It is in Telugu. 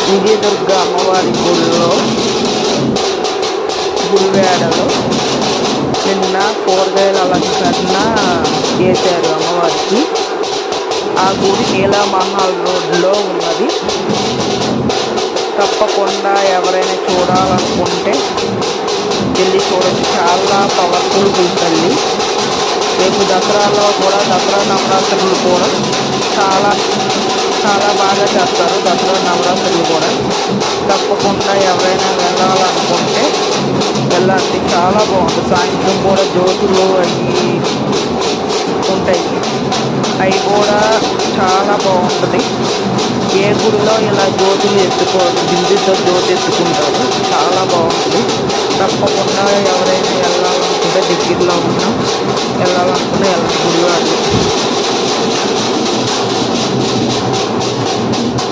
విజయదుర్గ అమ్మవారి గుడిలో గుడివాడలో నిన్న కూరగాయల అలంకరణ చేశారు అమ్మవారికి. ఆ గుడి నీలామహల్ రోడ్లో ఉన్నది. తప్పకుండా ఎవరైనా చూడాలనుకుంటే వెళ్ళి చూడొచ్చు. చాలా పవర్ఫుల్ గుడి తల్లి. రేపు దసరాలో కూడా దసరా నవరాత్రులు కూడా చాలా చాలా బాగా చేస్తారు. దసరా నవరాత్రులు కూడా తప్పకుండా ఎవరైనా వెళ్ళాలనుకుంటే వెళ్ళండి. చాలా బాగుంటుంది. సాయంత్రం కూడా జ్యోతులు అవి ఉంటాయి. అవి కూడా చాలా బాగుంటుంది. ఏ గుడిలో ఇలా జ్యోతులు ఎత్తుకోవాలి, బిందుతో జ్యోతి ఎత్తుకుంటారు. చాలా బాగుంటుంది. తప్పకుండా ఎవరైనా వెళ్ళాలనుకుంటే దగ్గరలో ఉన్న వెళ్ళాలనుకుంటే వెళ్ళండి గుడివాళ్ళు.